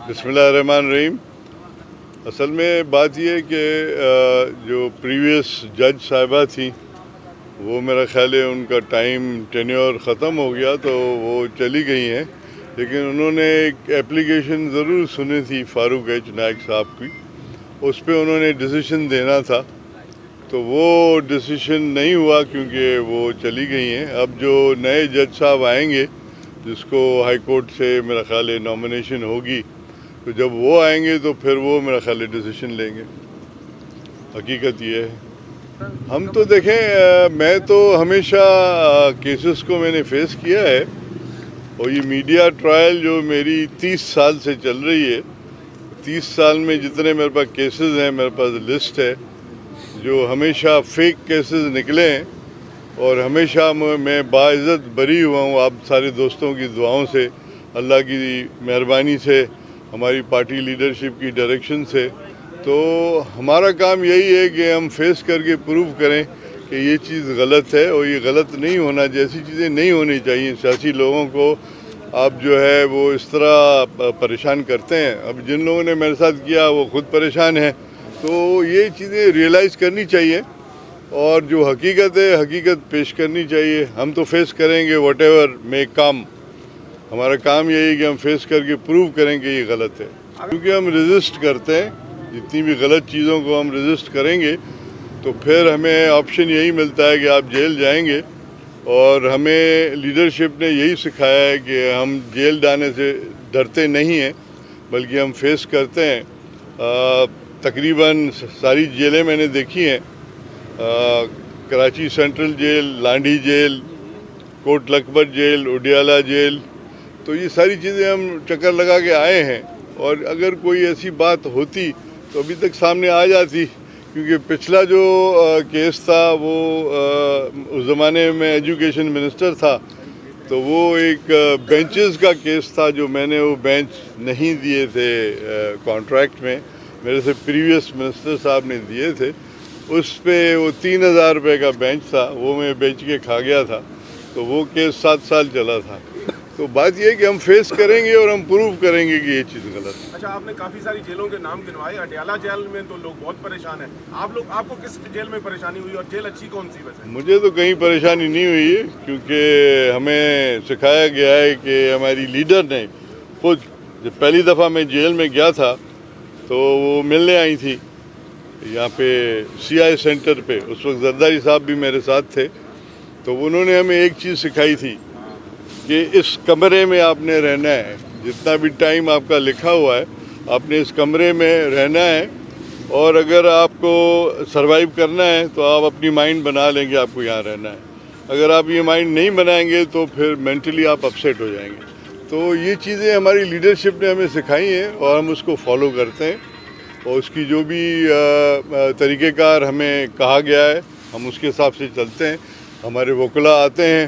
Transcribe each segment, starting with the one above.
بسم اللہ الرحمن الرحیم. اصل میں بات یہ ہے کہ جو پریویس جج صاحبہ تھیں وہ میرا خیال ہے ان کا ٹائم ٹینیور ختم ہو گیا تو وہ چلی گئی ہیں، لیکن انہوں نے ایک اپلیکیشن ضرور سنی تھی فاروق ایچ نائک صاحب کی. اس پہ انہوں نے ڈیسیشن دینا تھا تو وہ ڈیسیشن نہیں ہوا کیونکہ وہ چلی گئی ہیں. اب جو نئے جج صاحب آئیں گے جس کو ہائی کورٹ سے میرا خیال ہے نامینیشن ہوگی، تو جب وہ آئیں گے تو پھر وہ میرا خیال ہے ڈیسیشن لیں گے. حقیقت یہ ہے. ہم تو دیکھیں، میں تو ہمیشہ کیسز کو میں نے فیس کیا ہے، اور یہ میڈیا ٹرائل جو میری 30 سال سے چل رہی ہے، 30 سال میں جتنے میرے پاس کیسز ہیں، میرے پاس لسٹ ہے، جو ہمیشہ فیک کیسز نکلے ہیں، اور ہمیشہ میں باعزت بری ہوا ہوں آپ سارے دوستوں کی دعاؤں سے، اللہ کی مہربانی سے، ہماری پارٹی لیڈرشپ کی ڈائریکشن سے. تو ہمارا کام یہی ہے کہ ہم فیس کر کے پروو کریں کہ یہ چیز غلط ہے اور یہ غلط نہیں ہونا، جیسی چیزیں نہیں ہونی چاہیے. سیاسی لوگوں کو آپ جو ہے وہ اس طرح پریشان کرتے ہیں. اب جن لوگوں نے میرے ساتھ کیا وہ خود پریشان ہیں، تو یہ چیزیں ریئلائز کرنی چاہیے، اور جو حقیقت ہے حقیقت پیش کرنی چاہیے. ہم تو فیس کریں گے واٹ ایور میں کام. ہمارا کام یہی ہے کہ ہم فیس کر کے پروو کریں کہ یہ غلط ہے، کیونکہ ہم ریزسٹ کرتے ہیں. جتنی بھی غلط چیزوں کو ہم ریزسٹ کریں گے تو پھر ہمیں آپشن یہی ملتا ہے کہ آپ جیل جائیں گے. اور ہمیں لیڈرشپ نے یہی سکھایا ہے کہ ہم جیل جانے سے ڈرتے نہیں ہیں بلکہ ہم فیس کرتے ہیں. تقریباً ساری جیلیں میں نے دیکھی ہیں، Karachi central jail, Landhi jail, Kot Lakhpat jail, Adiala jail, تو یہ ساری چیزیں ہم چکر لگا کے آئے ہیں. اور اگر کوئی ایسی بات ہوتی تو ابھی تک سامنے آ جاتی، کیونکہ پچھلا جو کیس تھا وہ اس زمانے میں ایجوکیشن منسٹر تھا، تو وہ ایک بینچز کا کیس تھا، جو میں نے وہ بینچ نہیں دیے تھے کانٹریکٹ میں، میرے سے پریویس منسٹر صاحب نے دیے تھے. اس پہ وہ 3,000 روپے کا بینچ تھا، وہ میں بیچ کے کھا گیا تھا، تو وہ کیس 7 سال چلا تھا. تو بات یہ ہے کہ ہم فیس کریں گے اور ہم پروو کریں گے کہ یہ چیز غلط ہے. اچھا، آپ نے کافی ساری جیلوں کے نام گنوائے. اڈیالہ جیل میں تو لوگ بہت پریشان ہیں. آپ کو کس جیل میں پریشانی ہوئی اور جیل اچھی کون سی ویسے؟ مجھے تو کہیں پریشانی نہیں ہوئی ہے، کیونکہ ہمیں سکھایا گیا ہے کہ ہماری لیڈر نے خود، جب پہلی دفعہ میں جیل میں گیا تھا تو وہ ملنے آئی تھی یہاں پہ سی آئی سینٹر پہ. اس وقت زرداری صاحب بھی میرے ساتھ تھے، تو انہوں نے ہمیں ایک چیز سکھائی تھی کہ اس کمرے میں آپ نے رہنا ہے، جتنا بھی ٹائم آپ کا لکھا ہوا ہے آپ نے اس کمرے میں رہنا ہے، اور اگر آپ کو سروائیو کرنا ہے تو آپ اپنی مائنڈ بنا لیں گے آپ کو یہاں رہنا ہے. اگر آپ یہ مائنڈ نہیں بنائیں گے تو پھر مینٹلی آپ اپسیٹ ہو جائیں گے. تو یہ چیزیں ہماری لیڈرشپ نے ہمیں سکھائی ہیں اور ہم اس کو فالو کرتے ہیں، اور اس کی جو بھی طریقہ کار ہمیں کہا گیا ہے ہم اس کے حساب سے چلتے ہیں. ہمارے وکلا آتے ہیں،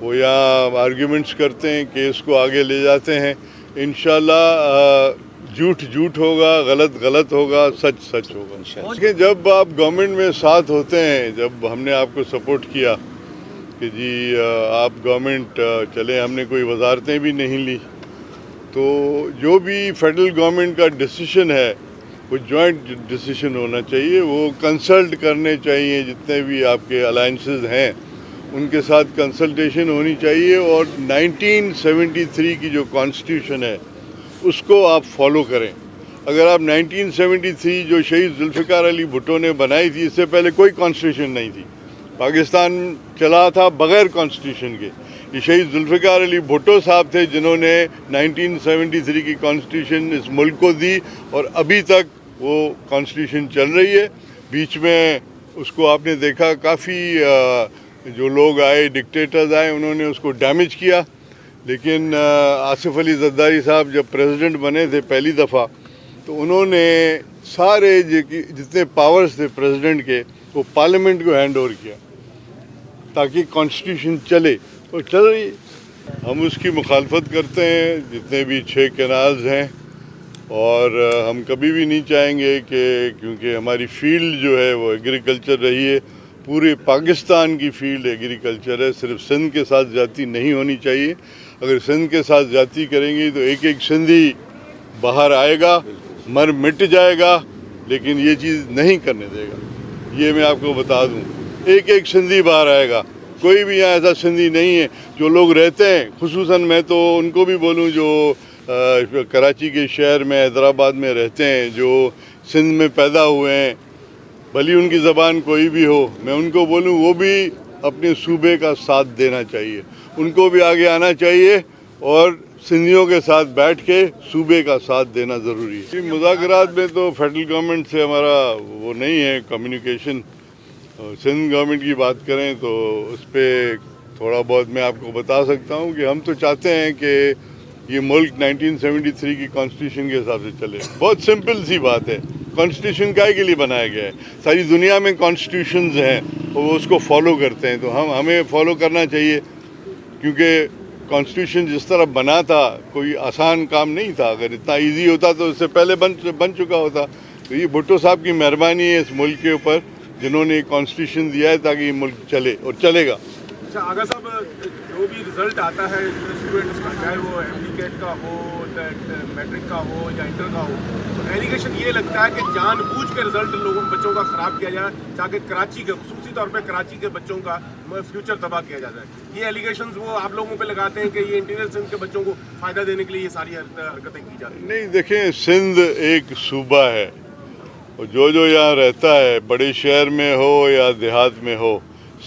وہ یہاں آرگیومنٹس کرتے ہیں، کیس کو آگے لے جاتے ہیں. انشاءاللہ جھوٹ جھوٹ ہوگا، غلط غلط ہوگا، سچ سچ ہوگا. دیکھیں، جب آپ گورنمنٹ میں ساتھ ہوتے ہیں، جب ہم نے آپ کو سپورٹ کیا کہ جی آپ گورنمنٹ چلیں، ہم نے کوئی وزارتیں بھی نہیں لی، تو جو بھی فیڈرل گورنمنٹ کا ڈیسیشن ہے وہ جوائنٹ ڈیسیشن ہونا چاہیے. وہ کنسلٹ کرنے چاہیے، جتنے بھی آپ کے الائنسز ہیں ان کے ساتھ کنسلٹیشن ہونی چاہیے. اور 1973 کی جو کانسٹیٹیوشن ہے اس کو آپ فالو کریں. اگر آپ 1973 جو شہید ذوالفقار علی بھٹو نے بنائی تھی، اس سے پہلے کوئی کانسٹیٹیوشن نہیں تھی، پاکستان چلا تھا بغیر کانسٹیٹیوشن کے. یہ شہید ذوالفقار علی بھٹو صاحب تھے جنہوں نے 1973 کی کانسٹیٹیوشن اس ملک کو دی، اور ابھی تک وہ کانسٹیٹیوشن چل رہی ہے. بیچ میں اس کو آپ نے دیکھا کافی جو لوگ آئے، ڈکٹیٹرز آئے، انہوں نے اس کو ڈیمیج کیا. لیکن آصف علی زرداری صاحب جب پریزیڈنٹ بنے تھے پہلی دفعہ، تو انہوں نے سارے جتنے پاورز تھے پریزیڈنٹ کے وہ پارلیمنٹ کو ہینڈ اوور کیا تاکہ کانسٹیٹیوشن چلے، اور چل رہی ہے. ہم اس کی مخالفت کرتے ہیں، جتنے بھی 6 کینالز ہیں، اور ہم کبھی بھی نہیں چاہیں گے کہ، کیونکہ ہماری فیلڈ جو ہے وہ ایگریکلچر رہی ہے، پورے پاکستان کی فیلڈ ایگریکلچر ہے، صرف سندھ کے ساتھ زیادتی نہیں ہونی چاہیے. اگر سندھ کے ساتھ زیادتی کریں گی تو ایک ایک سندھی باہر آئے گا, مر مٹ جائے گا, لیکن یہ چیز نہیں کرنے دے گا. یہ میں آپ کو بتا دوں, ایک ایک سندھی باہر آئے گا. کوئی بھی یہاں ایسا سندھی نہیں ہے. جو لوگ رہتے ہیں, خصوصاً میں تو ان کو بھی بولوں جو کراچی کے شہر میں, حیدرآباد میں رہتے ہیں, جو سندھ میں پیدا ہوئے ہیں, بھلی ان کی زبان کوئی بھی ہو, میں ان کو بولوں وہ بھی اپنے صوبے کا ساتھ دینا چاہیے. ان کو بھی آگے آنا چاہیے اور سندھیوں کے ساتھ بیٹھ کے صوبے کا ساتھ دینا ضروری ہے. مذاکرات میں تو فیڈرل گورنمنٹ سے ہمارا وہ نہیں ہے کمیونیکیشن. سندھ گورنمنٹ کی بات کریں تو اس پہ تھوڑا بہت میں آپ کو بتا سکتا ہوں کہ ہم تو چاہتے ہیں کہ یہ ملک 1973 کی کانسٹیٹیوشن کے حساب سے چلے. بہت سمپل سی بات ہے. کانسٹیٹیوشن کائے کے لیے بنایا گیا ہے؟ ساری دنیا میں کانسٹیٹیوشنز ہیں اور وہ اس کو فالو کرتے ہیں, تو ہمیں فالو کرنا چاہیے, کیونکہ کانسٹیٹیوشن جس طرح بنا تھا کوئی آسان کام نہیں تھا. اگر اتنا ایزی ہوتا تو اس سے پہلے بن چکا ہوتا. تو یہ بھٹو صاحب کی مہربانی ہے اس ملک کے اوپر, جنہوں نے کانسٹیٹیوشن دیا ہے تاکہ یہ ملک چلے اور چلے گا. اچھا آغا صاحب, جو بھی رزلٹ آتا ہے اسٹوڈنٹس کا, چاہے وہ MD کا ہو, میٹرک کا ہو یا انٹر کا ہو, تو ایلیگیشن یہ لگتا ہے کہ جان بوجھ کے رزلٹ بچوں کا خراب کیا جائے تاکہ کراچی کے, خصوصی طور پہ کراچی کے بچوں کا فیوچر تباہ کیا جاتا ہے. یہ ایلیگیشنز وہ آپ لوگوں پہ لگاتے ہیں کہ یہ انٹیریئر سندھ کے بچوں کو فائدہ دینے کے لیے یہ ساری حرکتیں کی جاتی ہیں. نہیں, دیکھیں, سندھ ایک صوبہ ہے, اور جو یہاں رہتا ہے, بڑے شہر میں ہو یا دیہات میں ہو,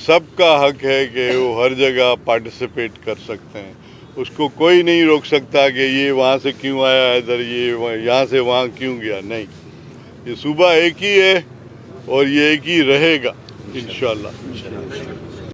سب کا حق ہے کہ وہ ہر جگہ پارٹیسپیٹ کر سکتے ہیں. اس کو کوئی نہیں روک سکتا کہ یہ وہاں سے کیوں آیا ادھر, یہ یہاں سے وہاں کیوں گیا. نہیں, یہ صوبہ ایک ہی ہے اور یہ ایک ہی رہے گا انشاءاللہ.